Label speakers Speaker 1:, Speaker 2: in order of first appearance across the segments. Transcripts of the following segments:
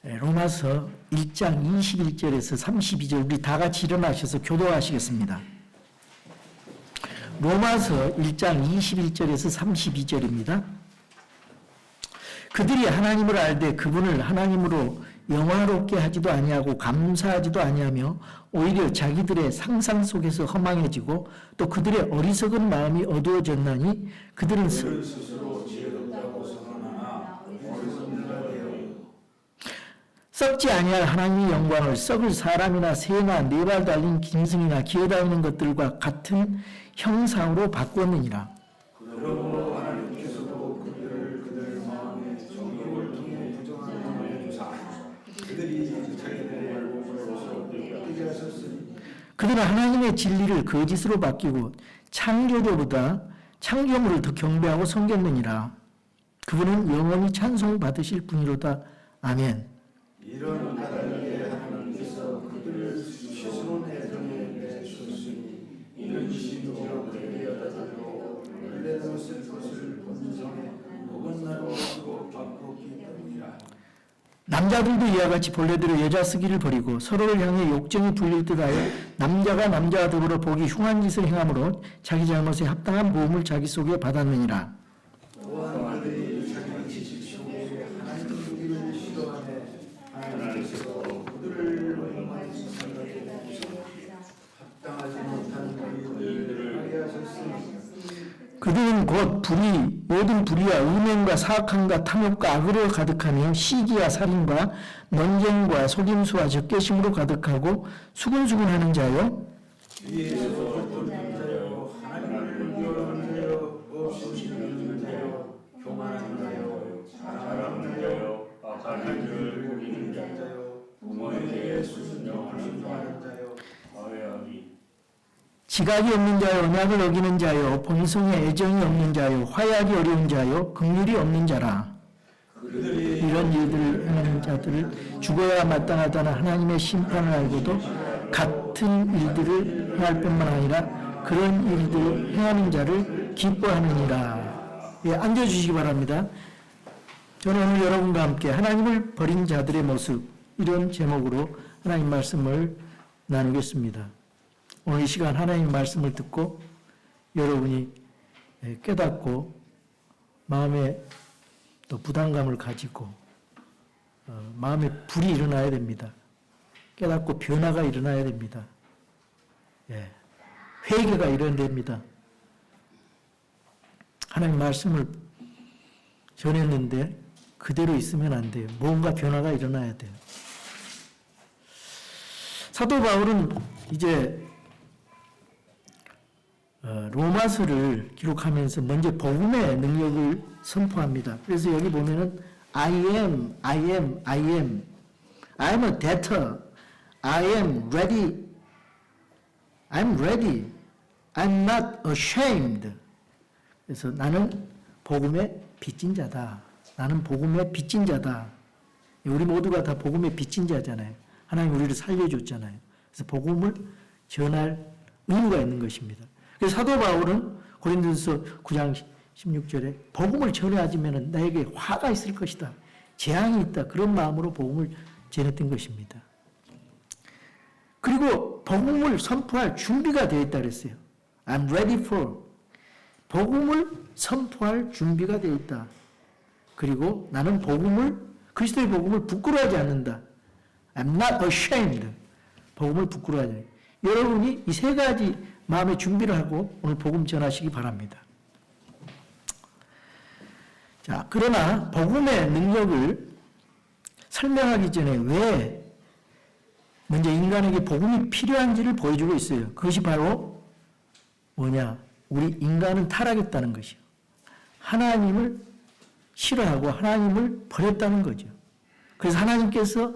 Speaker 1: 로마서 1장 21절에서 32절 우리 다 같이 일어나셔서 교도하시겠습니다. 로마서 1장 21절에서 32절입니다. 그들이 하나님을 알되 그분을 하나님으로 영화롭게 하지도 아니하고 감사하지도 아니하며 오히려 자기들의 상상 속에서 허망해지고 또 그들의 어리석은 마음이 어두워졌나니 그들은 스스로 지혜롭다고 선언하나 어리석은 자가 되어 썩지 아니할 하나님의 영광을 썩을 사람이나 새나 네 발 달린 짐승이나 기어다니는 것들과 같은 형상으로 바꾸었느니라.
Speaker 2: 그러므로 하나님께서도 그들 마음에 정욕을 통해 부정한 마음을 주사 그들이 자기들의 얼굴로서 뜨게 하셨으니
Speaker 1: 그들은 하나님의 진리를 거짓으로 바뀌고 창조주보다 창조물을 더 경배하고 섬겼느니라. 그분은 영원히 찬송받으실 분이로다. 아멘.
Speaker 2: 이런 까닭에 하나님께서 그들을 스스로 애정에 내주셨으니 이는 심지어 그들의 여자들도 원래는 쓸 것을 본성에 어긋나로 쓰고 바꾸기 때문이라.
Speaker 1: 남자들도 이와 같이 본래대로 여자 쓰기를 버리고 서로를 향해 욕정이 불릴 듯 하여 남자가 남자와 더불어 보기 흉한 짓을 행함으로 자기 잘못에 합당한 보응을 자기 속에 받았느니라.
Speaker 2: 또한 그들이 자기 지식 속에 하나님 주기를 시도하네 하나님께서 그들을 얼마나 생각해 합당하지 못한 일들을 하게 하셨으니
Speaker 1: 그들은 곧 불의, 모든 불의와 음행과 사악함과 탐욕과 악으로 가득하며 시기와 살인과 논쟁과 속임수와 적개심으로 가득하고 수근수근하는 자요
Speaker 2: 위에서 헛되는 자요 하나님을 미워하는 자요 없이 믿는 자요 교만한 자요 사랑하는 자요 악한 일을 보이는 자요 부모에게 순종하는 자요 과회하기
Speaker 1: 지각이 없는 자요 언약을 어기는 자요 본성에 애정이 없는 자요 화해하기 어려운 자요 긍휼이 없는 자라. 이런 일들을 행하는 자들을 죽어야 마땅하다는 하나님의 심판을 알고도 같은 일들을 행할 뿐만 아니라 그런 일들을 행하는 자를 기뻐하느니라. 예, 앉아주시기 바랍니다. 저는 오늘 여러분과 함께 하나님을 버린 자들의 모습, 이런 제목으로 하나님 말씀을 나누겠습니다. 오늘 이 시간 하나님 말씀을 듣고 여러분이 깨닫고 마음에 또 부담감을 가지고 마음에 불이 일어나야 됩니다. 깨닫고 변화가 일어나야 됩니다. 예, 회개가 일어나야 됩니다. 하나님 말씀을 전했는데 그대로 있으면 안 돼요. 뭔가 변화가 일어나야 돼요. 사도 바울은 이제 로마서를 기록하면서 먼저 복음의 능력을 선포합니다. 그래서 여기 보면은 I am a debtor. I am ready. I'm ready. I'm not ashamed. 그래서 나는 복음의 빚진 자다. 나는 복음의 빚진 자다. 우리 모두가 다 복음의 빚진 자잖아요. 하나님 우리를 살려줬잖아요. 그래서 복음을 전할 의무가 있는 것입니다. 그래서 사도 바울은 고린도서 9장 16절에 복음을 전해야지면 나에게 화가 있을 것이다. 재앙이 있다. 그런 마음으로 복음을 전했던 것입니다. 그리고 복음을 선포할 준비가 되어 있다 그랬어요. I'm ready for. 복음을 선포할 준비가 되어 있다. 그리고 나는 그리스도의 복음을 부끄러워하지 않는다. I'm not ashamed. 복음을 부끄러워하지 않는다. 여러분이 이 세 가지 마음의 준비를 하고 오늘 복음 전하시기 바랍니다. 자, 그러나 복음의 능력을 설명하기 전에 왜 먼저 인간에게 복음이 필요한지를 보여주고 있어요. 그것이 바로 뭐냐? 우리 인간은 타락했다는 것이요. 하나님을 싫어하고 하나님을 버렸다는 거죠. 그래서 하나님께서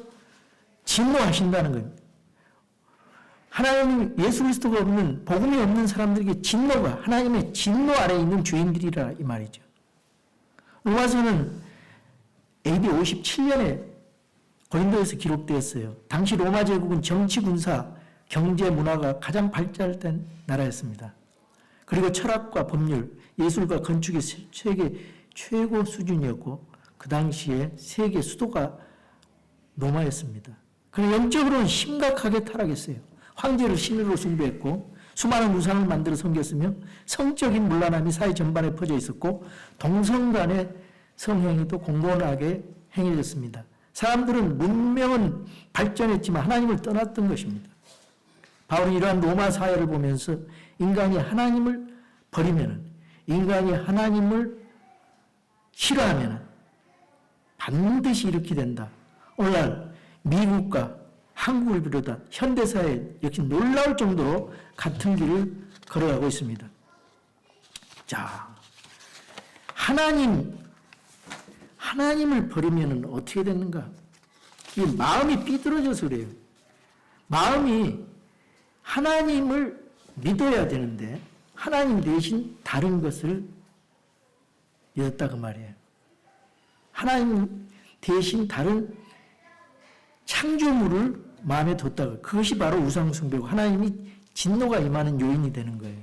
Speaker 1: 진노하신다는 겁니다. 하나님 예수 그리스도가 없는 복음이 없는 사람들에게 진노가 하나님의 진노 아래에 있는 죄인들이라 이 말이죠. 로마서는 AD 57년에 고린도에서 기록되었어요. 당시 로마 제국은 정치, 군사, 경제, 문화가 가장 발달된 나라였습니다. 그리고 철학과 법률, 예술과 건축이 세계 최고 수준이었고 그 당시에 세계 수도가 로마였습니다. 그리고 영적으로는 심각하게 타락했어요. 황제를 신으로 숭배했고 수많은 우상을 만들어 섬겼으며 성적인 문란함이 사회 전반에 퍼져 있었고 동성 간의 성행위도 공공하게 행해졌습니다. 사람들은 문명은 발전했지만 하나님을 떠났던 것입니다. 바울은 이러한 로마 사회를 보면서 인간이 하나님을 버리면, 인간이 하나님을 싫어하면 반드시 이렇게 된다. 오늘날 미국과 한국을 비롯한 현대사회 역시 놀라울 정도로 같은 길을 걸어가고 있습니다. 자, 하나님을 버리면 어떻게 되는가? 이 마음이 삐뚤어져서 그래요. 마음이 하나님을 믿어야 되는데 하나님 대신 다른 것을 믿었다 그 말이에요. 하나님 대신 다른 창조물을 마음에 뒀다가 그것이 바로 우상숭배고 하나님이 진노가 임하는 요인이 되는 거예요.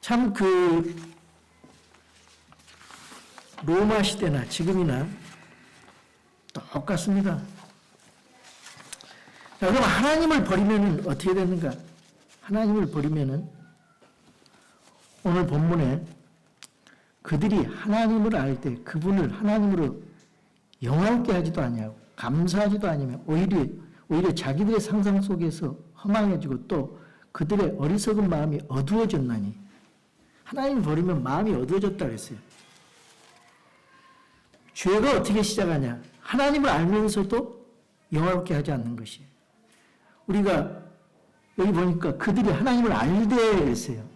Speaker 1: 참 로마 시대나 지금이나 똑같습니다. 자, 그럼 하나님을 버리면 어떻게 되는가? 하나님을 버리면은 오늘 본문에 그들이 하나님을 알 때 그분을 하나님으로 영화롭게 하지도 아니하고 감사하지도 아니하며 오히려 자기들의 상상 속에서 허망해지고 또 그들의 어리석은 마음이 어두워졌나니 하나님을 버리면 마음이 어두워졌다 그랬어요. 죄가 어떻게 시작하냐? 하나님을 알면서도 영화롭게 하지 않는 것이에요. 우리가 여기 보니까 그들이 하나님을 알되 그랬어요.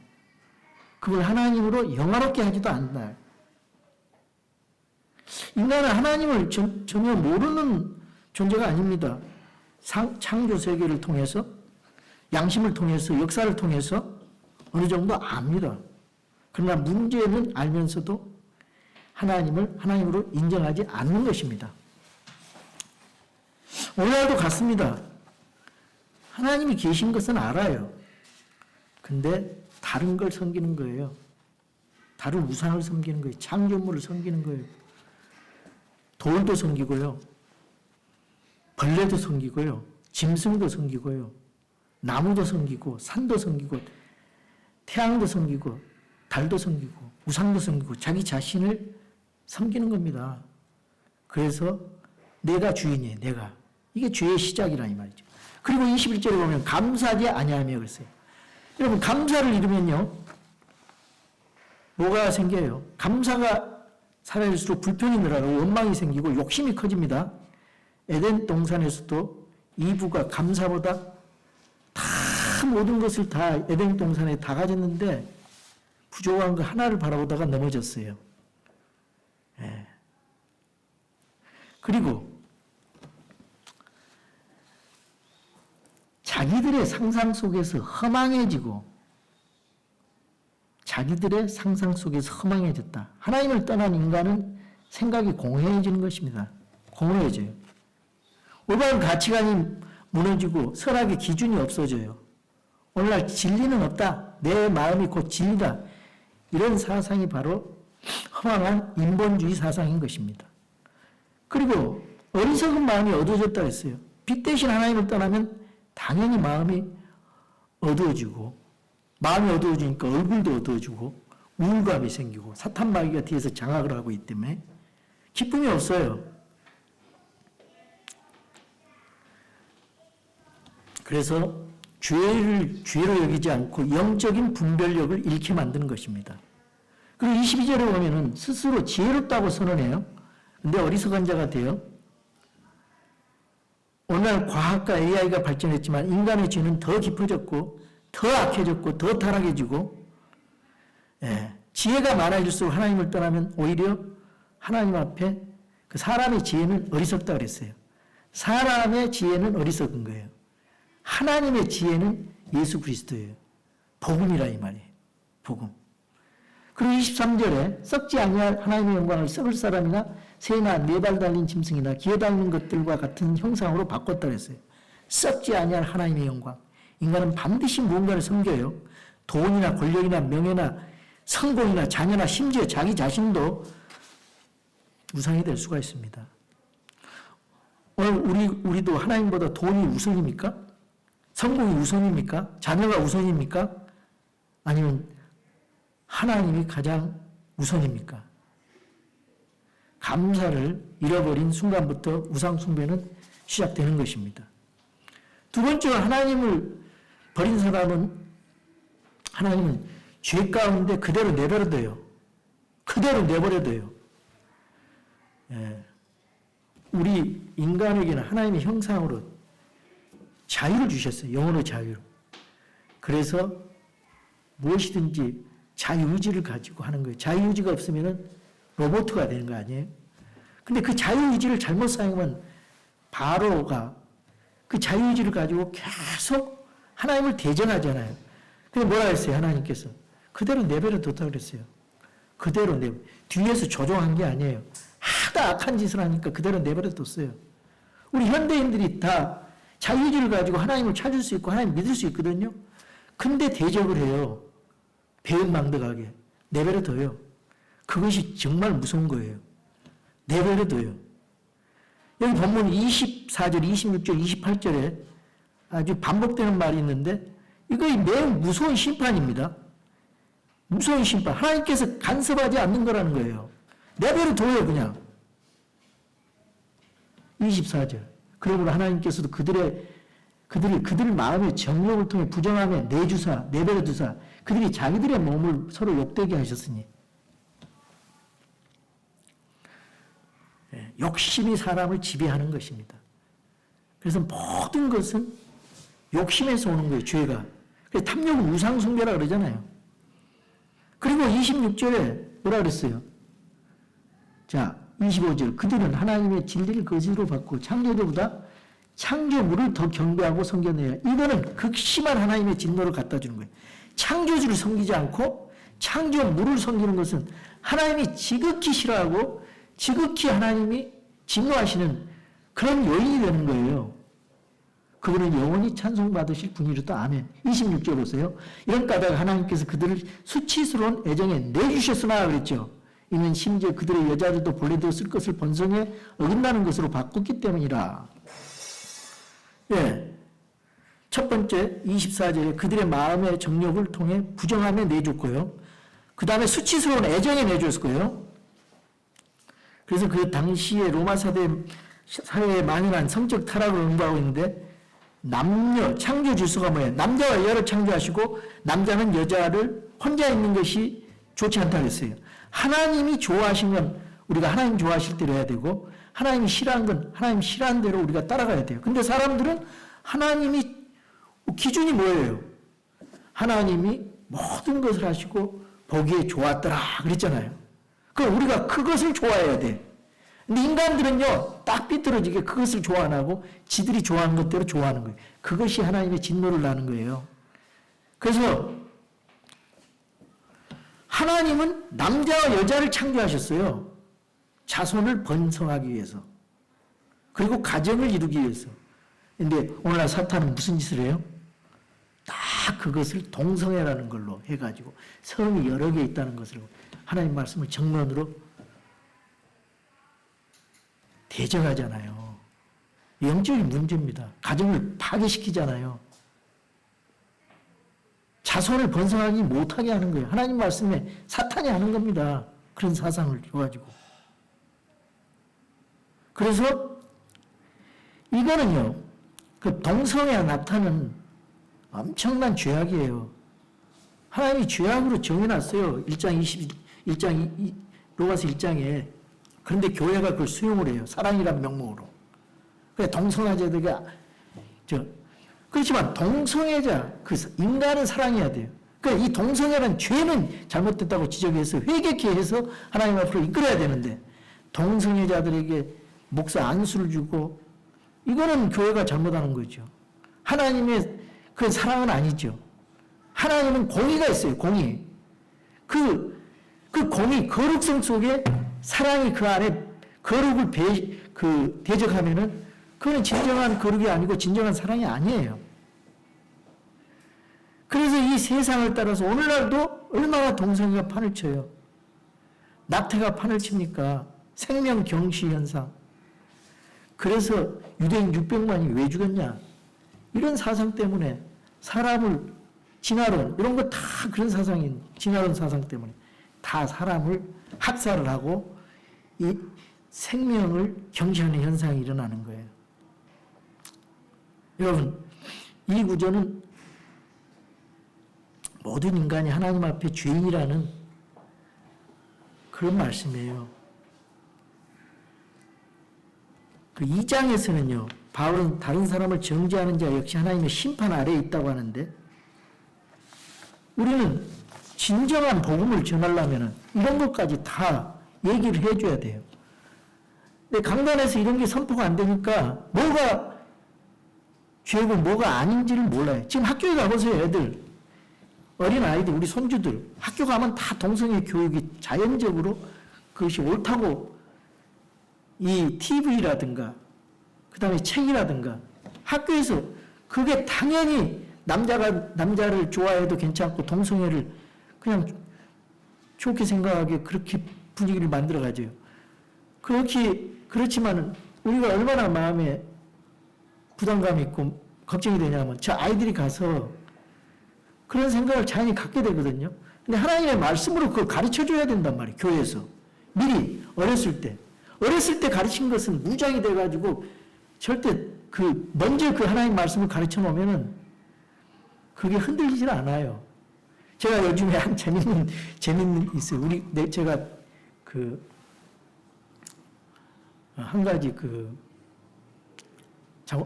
Speaker 1: 그걸 하나님으로 영화롭게 하지도 않나. 인간은 하나님을 전혀 모르는 존재가 아닙니다. 창조 세계를 통해서, 양심을 통해서, 역사를 통해서 어느 정도 압니다. 그러나 문제는 알면서도 하나님을 하나님으로 인정하지 않는 것입니다. 오늘날도 같습니다. 하나님이 계신 것은 알아요. 근데 다른 걸 섬기는 거예요. 다른 우상을 섬기는 거예요. 창조물을 섬기는 거예요. 돌도 섬기고요. 벌레도 섬기고요. 짐승도 섬기고요. 나무도 섬기고 산도 섬기고 태양도 섬기고 달도 섬기고 우상도 섬기고 자기 자신을 섬기는 겁니다. 그래서 내가 주인이에요. 내가. 이게 죄의 시작이라 이 말이죠. 그리고 21절에 보면 감사하지 아니하며 그랬어요. 여러분 감사를 잃으면요. 뭐가 생겨요? 감사가 사라질수록 불평이 늘어나고 원망이 생기고 욕심이 커집니다. 에덴 동산에서도 이브가 감사보다 다 모든 것을 다 에덴 동산에 다 가졌는데 부족한 거 하나를 바라보다가 넘어졌어요. 예. 그리고 자기들의 상상 속에서 허망해지고 자기들의 상상 속에서 허망해졌다. 하나님을 떠난 인간은 생각이 공허해지는 것입니다. 공허해져요. 올바른 가치관이 무너지고 선악의 기준이 없어져요. 오늘날 진리는 없다. 내 마음이 곧 진리다. 이런 사상이 바로 허망한 인본주의 사상인 것입니다. 그리고 어리석은 마음이 어두워졌다 했어요. 빛 대신 하나님을 떠나면 당연히 마음이 어두워지고 마음이 어두워지니까 얼굴도 어두워지고 우울감이 생기고 사탄 마귀가 뒤에서 장악을 하고 있기 때문에 기쁨이 없어요. 그래서 죄로 여기지 않고 영적인 분별력을 잃게 만드는 것입니다. 그리고 22절에 보면은 스스로 지혜롭다고 선언해요. 근데 어리석은 자가 돼요. 오늘 과학과 AI가 발전했지만 인간의 죄는 더 깊어졌고 더 악해졌고 더 타락해지고 지혜가 많아질수록 하나님을 떠나면 오히려 하나님 앞에 그 사람의 지혜는 어리석다 그랬어요. 사람의 지혜는 어리석은 거예요. 하나님의 지혜는 예수 그리스도예요. 복음이라 이 말이에요. 복음. 그리고 23절에 썩지 아니할 하나님의 영광을 썩을 사람이나 새나 네 발 달린 짐승이나 기어다니는 것들과 같은 형상으로 바꿨다 그랬어요. 썩지 아니할 하나님의 영광. 인간은 반드시 무언가를 섬겨요. 돈이나 권력이나 명예나 성공이나 자녀나 심지어 자기 자신도 우상이 될 수가 있습니다. 오늘 우리도 하나님보다 돈이 우선입니까? 성공이 우선입니까? 자녀가 우선입니까? 아니면 하나님이 가장 우선입니까? 감사를 잃어버린 순간부터 우상 숭배는 시작되는 것입니다. 두 번째로 하나님을 버린 사람은 하나님은 죄 가운데 그대로 내버려둬요. 그대로 내버려둬요. 예. 우리 인간에게는 하나님의 형상으로 자유를 주셨어요. 영혼의 자유. 그래서 무엇이든지 자유의지를 가지고 하는 거예요. 자유의지가 없으면 로봇가 되는 거 아니에요? 근데 그 자유의지를 잘못 사용하면 바로가 그 자유의지를 가지고 계속 하나님을 대적하잖아요. 근데 뭐라 했어요? 하나님께서 그대로 내버려 뒀다고 그랬어요. 그대로 뒤에서 조종한 게 아니에요. 하다 악한 짓을 하니까 그대로 내버려 뒀어요. 우리 현대인들이 다 자유의지를 가지고 하나님을 찾을 수 있고 하나님 믿을 수 있거든요. 근데 대적을 해요. 배은망덕하게 내버려 둬요. 그것이 정말 무서운 거예요. 내버려 둬요. 여기 본문 24절, 26절, 28절에 아주 반복되는 말이 있는데 이거 매우 무서운 심판입니다. 무서운 심판. 하나님께서 간섭하지 않는 거라는 거예요. 내버려 둬요, 그냥. 24절. 그러므로 하나님께서도 그들 마음의 정욕을 통해 부정하며 내주사, 내버려 두사, 그들이 자기들의 몸을 서로 욕되게 하셨으니. 욕심이 사람을 지배하는 것입니다. 그래서 모든 것은 욕심에서 오는 거예요, 죄가. 그래서 탐욕은 우상숭배라 그러잖아요. 그리고 26절에 뭐라 그랬어요? 자, 25절. 그들은 하나님의 진리를 거짓으로 받고 창조주보다 창조물을 더 경배하고 섬겨내야. 이거는 극심한 하나님의 진노를 갖다 주는 거예요. 창조주를 섬기지 않고 창조물을 섬기는 것은 하나님이 지극히 싫어하고 지극히 하나님이 진노하시는 그런 요인이 되는 거예요. 그분은 영원히 찬송받으실 분이로다. 아멘. 26절 보세요. 이런 까닭 하나님께서 그들을 수치스러운 애정에 내주셨으나 그랬죠. 이는 심지어 그들의 여자들도 본래도 쓸 것을 번성에 어긋나는 것으로 바꿨기 때문이라. 예. 첫 번째 24절에 그들의 마음의 정욕을 통해 부정함에 내줬고요. 그 다음에 수치스러운 애정에 내줬고요. 그래서 그 당시에 로마 사회에 만연한 성적 타락을 응보하고 있는데 남녀 창조 질서가 뭐예요? 남자와 여자를 창조하시고 남자는 여자를 혼자 있는 것이 좋지 않다고 했어요. 하나님이 좋아하신 건 우리가 하나님 좋아하실 대로 해야 되고 하나님이 싫어한 건 하나님 싫어하는 대로 우리가 따라가야 돼요. 근데 사람들은 하나님이 기준이 뭐예요? 하나님이 모든 것을 하시고 보기에 좋았더라 그랬잖아요. 그럼 우리가 그것을 좋아해야 돼. 근데 인간들은요, 딱 삐뚤어지게 그것을 좋아 안 하고 지들이 좋아하는 것대로 좋아하는 거예요. 그것이 하나님의 진노를 나는 거예요. 그래서 하나님은 남자와 여자를 창조하셨어요. 자손을 번성하기 위해서. 그리고 가정을 이루기 위해서. 근데 오늘날 사탄은 무슨 짓을 해요? 다 그것을 동성애라는 걸로 해가지고 성이 여러 개 있다는 것을 하나님 말씀을 정면으로 대적하잖아요. 영적인 문제입니다. 가정을 파괴시키잖아요. 자손을 번성하지 못하게 하는 거예요. 하나님 말씀에 사탄이 하는 겁니다. 그런 사상을 줘가지고. 그래서 이거는요, 그 동성애와 낙타는 엄청난 죄악이에요. 하나님이 죄악으로 정해놨어요. 로마서 1장에. 그런데 교회가 그걸 수용을 해요. 사랑이란 명목으로. 그래, 동성애자들이, 그렇지만 동성애자, 인간은 사랑해야 돼요. 그러니까 이 동성애라는 죄는 잘못됐다고 지적해서 회개케 해서 하나님 앞으로 이끌어야 되는데, 동성애자들에게 목사 안수를 주고, 이거는 교회가 잘못하는 거죠. 하나님의 그 사랑은 아니죠. 하나님은 공의가 있어요, 공의. 그 공의, 거룩성 속에 사랑이 그 안에 거룩을 대적하면은 그거는 진정한 거룩이 아니고 진정한 사랑이 아니에요. 그래서 이 이 세상을 따라서 오늘날도 얼마나 동성애가 판을 쳐요. 낙태가 판을 칩니까? 생명 경시 현상. 그래서 유대인 600만이 왜 죽었냐? 이런 사상 때문에 사람을 진화론 이런 거 다 그런 사상인 진화론 사상 때문에 다 사람을 학살을 하고 이 생명을 경시하는 현상이 일어나는 거예요. 여러분, 이 구조는 모든 인간이 하나님 앞에 죄인이라는 그런 말씀이에요. 그 2장에서는요, 바울은 다른 사람을 정죄하는 자 역시 하나님의 심판 아래에 있다고 하는데, 우리는 진정한 복음을 전하려면 이런 것까지 다 얘기를 해줘야 돼요. 근데 강단에서 이런 게 선포가 안 되니까 뭐가 죄고 뭐가 아닌지를 몰라요. 지금 학교에 가보세요, 애들. 어린 아이들, 우리 손주들. 학교 가면 다 동성애 교육이 자연적으로 그것이 옳다고 이 TV라든가 그 다음에 책이라든가 학교에서 그게 당연히 남자가 남자를 좋아해도 괜찮고 동성애를 그냥 좋게 생각하게 그렇게 분위기를 만들어가죠. 그렇지만 우리가 얼마나 마음에 부담감 있고 걱정이 되냐면 저 아이들이 가서 그런 생각을 자연히 갖게 되거든요. 근데 하나님의 말씀으로 그걸 가르쳐줘야 된단 말이에요. 교회에서. 미리 어렸을 때 가르친 것은 무장이 돼가지고 절대 먼저 그 하나님 말씀을 가르쳐 놓으면은 그게 흔들리질 않아요. 제가 요즘에 한 재밌는 있어요. 제가 한 가지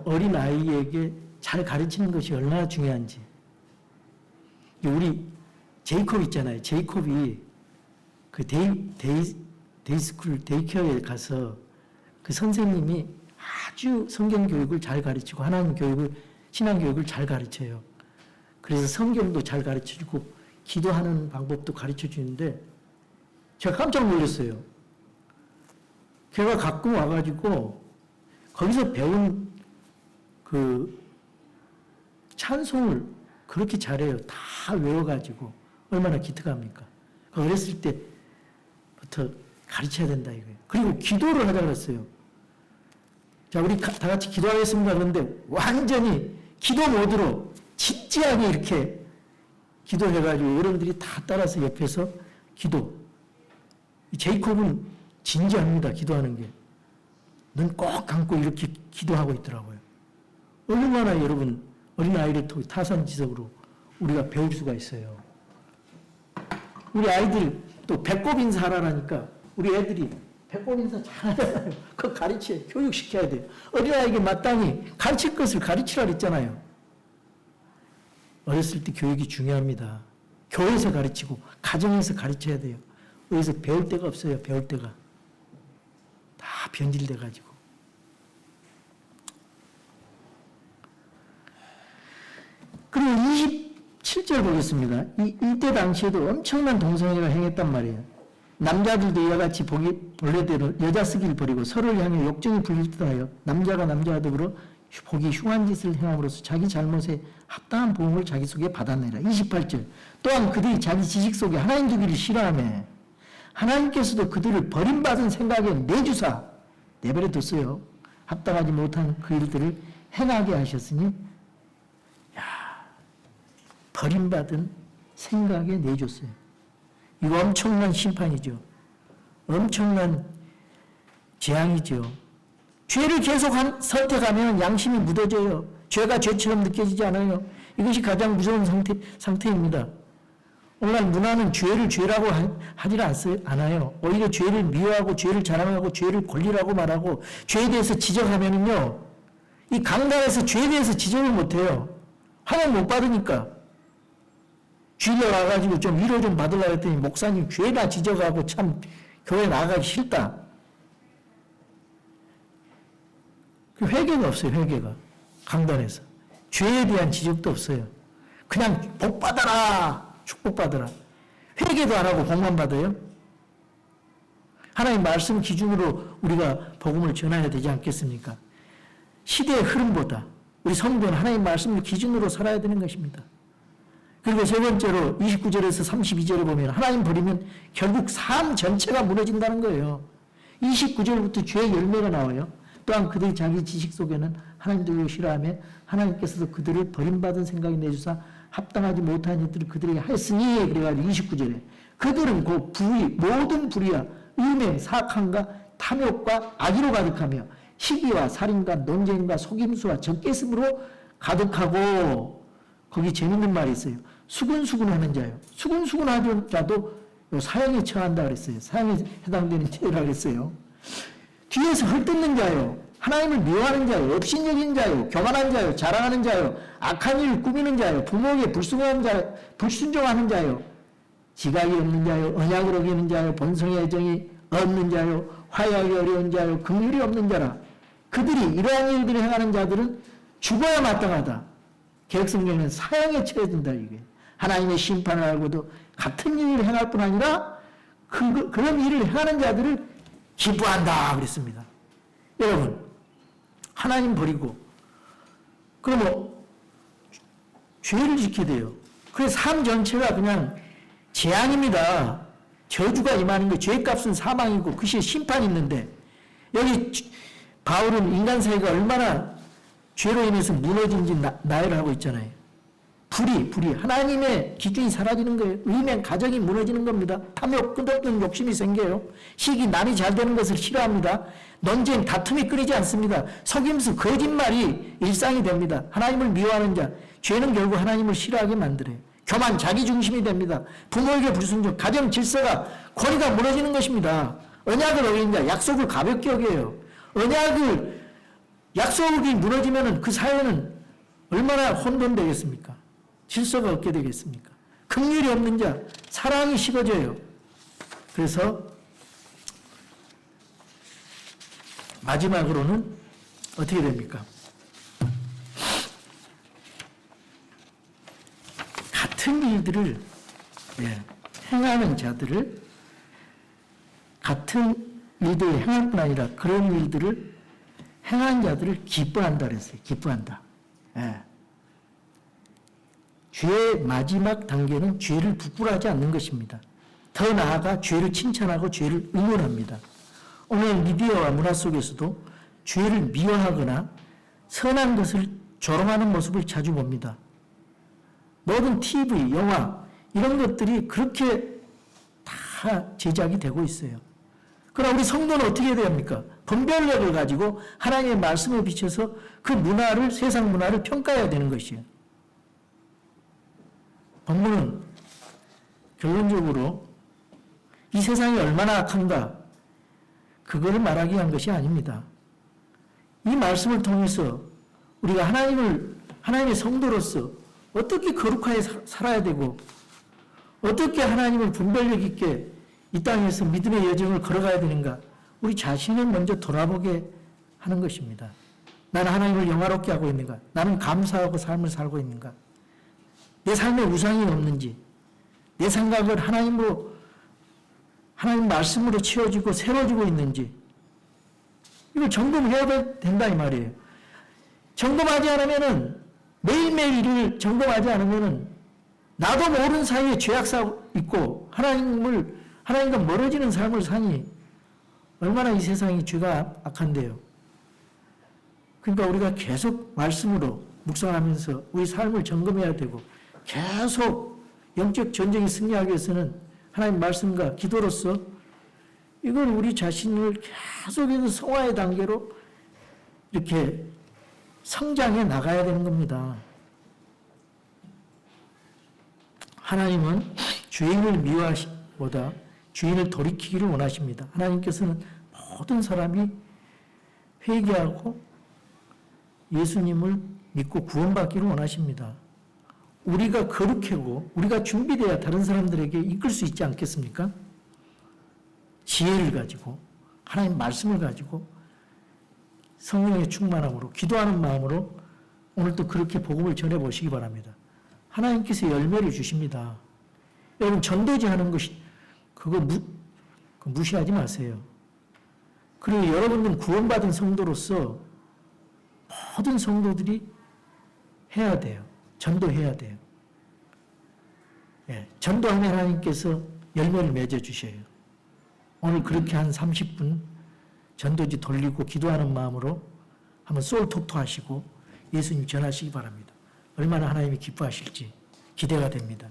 Speaker 1: 어린 아이에게 잘 가르치는 것이 얼마나 중요한지. 우리 제이콥 있잖아요. 제이콥이 그 데이스쿨, 데이케어에 가서 그 선생님이 아주 성경 교육을 잘 가르치고 하나님 교육을, 신앙 교육을 잘 가르쳐요. 그래서 성경도 잘 가르쳐주고 기도하는 방법도 가르쳐주는데 제가 깜짝 놀랐어요. 걔가 가끔 와가지고 거기서 배운 그 찬송을 그렇게 잘해요. 다 외워가지고 얼마나 기특합니까? 어렸을 때부터 가르쳐야 된다 이거예요. 그리고 기도를 하자 그랬어요. 자, 우리 다 같이 기도하겠습니다. 그런데 완전히 기도 모드로 진지하게 이렇게 기도해가지고 여러분들이 다 따라서 옆에서 기도. 제이콥은 진지합니다. 기도하는 게. 눈 꼭 감고 이렇게 기도하고 있더라고요. 얼마나 여러분 어린아이를 타산지석으로 우리가 배울 수가 있어요. 우리 아이들 또 배꼽 인사하라니까 우리 애들이 배꼽 인사 잘하잖아요. 그거 가르쳐요. 교육시켜야 돼요. 어린아이에게 마땅히 가르칠 것을 가르치라 그랬잖아요. 어렸을 때 교육이 중요합니다. 교회에서 가르치고 가정에서 가르쳐야 돼요. 여기서 배울 데가 없어요. 배울 데가. 다 변질돼가지고. 그리고 27절 보겠습니다. 이때 당시에도 엄청난 동성애가 행했단 말이에요. 남자들도 이와 같이 본래대로 여자 쓰기를 버리고 서로를 향해 욕정이 불릴 듯하여 남자가 남자와 더불어 보기 흉한 짓을 행함으로써 자기 잘못에 합당한 보응을 자기 속에 받아내라. 28절. 또한 그들이 자기 지식 속에 하나님 두기를 싫어하며 하나님께서도 그들을 버림받은 생각에 내주사 내버려 뒀어요. 합당하지 못한 그 일들을 행하게 하셨으니 버림받은 생각에 내줬어요. 이거 엄청난 심판이죠. 엄청난 재앙이죠. 죄를 계속 선택하면 양심이 묻어져요. 죄가 죄처럼 느껴지지 않아요. 이것이 가장 무서운 상태입니다. 오늘날 문화는 죄를 죄라고 하질 않아요. 오히려 죄를 미워하고 죄를 자랑하고 죄를 권리라고 말하고 죄에 대해서 지적하면은요, 이 강단에서 죄에 대해서 지적을 못해요. 하나님 못 받으니까. 주일에 와가지고 좀 위로 좀 받으려고 했더니 목사님 죄나 지적하고 참 교회 나가기 싫다. 그 회개가 없어요. 회개가. 강단에서. 죄에 대한 지적도 없어요. 그냥 복 받아라. 축복받아라. 회개도 안 하고 복만 받아요? 하나님 말씀 기준으로 우리가 복음을 전해야 되지 않겠습니까? 시대의 흐름보다 우리 성도는 하나님 말씀을 기준으로 살아야 되는 것입니다. 그리고 세 번째로 29절에서 32절에 보면 하나님 버리면 결국 삶 전체가 무너진다는 거예요. 29절부터 죄의 열매가 나와요. 또한 그들이 자기 지식 속에는 하나님들을 싫어하며 하나님께서도 그들을 버림받은 생각이 내주사 합당하지 못한 일들을 그들에게 하였으니, 그래가지고 29절에 그들은 그 불의, 모든 불의와 음행, 사악함과 탐욕과 악의로 가득하며 시기와 살인과 논쟁과 속임수와 적개심으로 가득하고, 거기 재밌는 말이 있어요. 수근수근하는 자요. 수근수근하는 자도 사형에 처한다 그랬어요. 사형에 해당되는 죄라 그랬어요. 뒤에서 헐뜯는 자요. 하나님을 미워하는 자요. 업신여긴 자요. 교만한 자요. 자랑하는 자요. 악한 일을 꾸미는 자요. 부모에게 불순종하는 자요. 지각이 없는 자요. 언약을 어기는 자요. 본성의 애정이 없는 자요. 화해하기 어려운 자요. 긍휼이 없는 자라. 그들이 이러한 일들을 행하는 자들은 죽어야 마땅하다. 개혁성경에는 사형에 처해진다 이게. 하나님의 심판을 알고도 같은 일을 행할 뿐 아니라 그런 일을 행하는 자들을 기뻐한다 그랬습니다. 여러분, 하나님 버리고 그러면 죄를 지켜야 돼요. 그래서 삶 전체가 그냥 재앙입니다. 저주가 임하는 거. 죄값은 사망이고 그 시에 심판이 있는데, 여기 바울은 인간 사회가 얼마나 죄로 인해서 무너진지 나열하고 있잖아요. 불의. 하나님의 기준이 사라지는 거예요. 의면 가정이 무너지는 겁니다. 탐욕, 끝없는 욕심이 생겨요. 시기, 남이 잘 되는 것을 싫어합니다. 논쟁, 다툼이 끊이지 않습니다. 속임수, 거짓말이 일상이 됩니다. 하나님을 미워하는 자, 죄는 결국 하나님을 싫어하게 만들어요. 교만, 자기중심이 됩니다. 부모에게 불순종, 가정 질서가, 고리가 무너지는 것입니다. 언약을 어긴 자, 약속을 가볍게 여겨요. 약속이 무너지면 그 사회는 얼마나 혼돈되겠습니까? 질서가 없게 되겠습니까? 긍휼이 없는 자, 사랑이 식어져요. 그래서 마지막으로는 어떻게 됩니까? 같은 일들을 행하는 자들을, 같은 일들을 행할 뿐 아니라 그런 일들을 행한 자들을 기뻐한다 그랬어요. 기뻐한다. 죄의 마지막 단계는 죄를 부끄러워하지 않는 것입니다. 더 나아가 죄를 칭찬하고 죄를 응원합니다. 오늘 미디어와 문화 속에서도 죄를 미워하거나 선한 것을 조롱하는 모습을 자주 봅니다. 모든 TV, 영화 이런 것들이 그렇게 다 제작이 되고 있어요. 그러나 우리 성도는 어떻게 해야 됩니까? 분별력을 가지고 하나님의 말씀에 비춰서 그 문화를, 세상 문화를 평가해야 되는 것이에요. 본문은 결론적으로 이 세상이 얼마나 악한가, 그거를 말하기 위한 것이 아닙니다. 이 말씀을 통해서 우리가 하나님의 성도로서 어떻게 거룩하게 살아야 되고, 어떻게 하나님을 분별력 있게 이 땅에서 믿음의 여정을 걸어가야 되는가, 우리 자신을 먼저 돌아보게 하는 것입니다. 나는 하나님을 영화롭게 하고 있는가? 나는 감사하고 삶을 살고 있는가? 내 삶에 우상이 없는지, 내 생각을 하나님 말씀으로 채워지고 새로워지고 있는지, 이걸 점검해야 된다 이 말이에요. 점검하지 않으면은, 매일매일 일을 점검하지 않으면은 나도 모르는 사이에 죄악사 있고 하나님과 멀어지는 삶을 사니 얼마나 이 세상이 죄가 악한데요. 그러니까 우리가 계속 말씀으로 묵상하면서 우리 삶을 점검해야 되고, 계속 영적 전쟁에 승리하기 위해서는 하나님 말씀과 기도로서 이걸 우리 자신을 계속해서 성화의 단계로 이렇게 성장해 나가야 되는 겁니다. 하나님은 죄인을 미워하시보다 죄인을 돌이키기를 원하십니다. 하나님께서는 모든 사람이 회개하고 예수님을 믿고 구원받기를 원하십니다. 우리가 거룩하고 우리가 준비되어야 다른 사람들에게 이끌 수 있지 않겠습니까? 지혜를 가지고, 하나님 말씀을 가지고, 성령의 충만함으로, 기도하는 마음으로 오늘도 그렇게 복음을 전해보시기 바랍니다. 하나님께서 열매를 주십니다. 여러분, 전도지 하는 것이, 그거 무시하지 마세요. 그리고 여러분은 구원받은 성도로서 모든 성도들이 해야 돼요. 전도해야 돼요. 전도하면 하나님께서 열매를 맺어주셔요. 오늘 그렇게 한 30분 전도지 돌리고 기도하는 마음으로 한번 소울톡토 하시고 예수님 전하시기 바랍니다. 얼마나 하나님이 기뻐하실지 기대가 됩니다.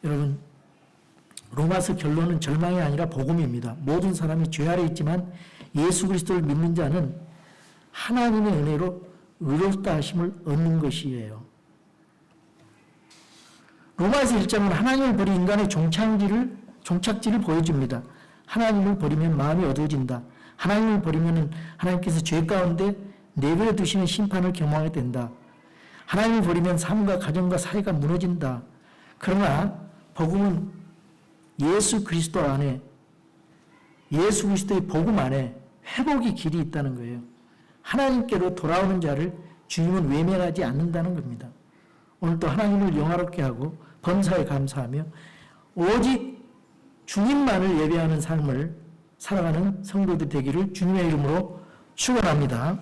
Speaker 1: 여러분, 로마서 결론은 절망이 아니라 복음입니다. 모든 사람이 죄 아래 있지만 예수 그리스도를 믿는 자는 하나님의 은혜로 의롭다 하심을 얻는 것이에요. 로마서 1장은 하나님을 버린 인간의 종착지를 보여줍니다. 하나님을 버리면 마음이 어두워진다. 하나님을 버리면 하나님께서 죄 가운데 내버려 두시는 심판을 경험하게 된다. 하나님을 버리면 삶과 가정과 사회가 무너진다. 그러나 복음은 예수 그리스도 안에, 예수 그리스도의 복음 안에 회복의 길이 있다는 거예요. 하나님께로 돌아오는 자를 주님은 외면하지 않는다는 겁니다. 오늘도 하나님을 영화롭게 하고 범사에 감사하며 오직 주님만을 예배하는 삶을 살아가는 성도들 되기를 주님의 이름으로 축원합니다.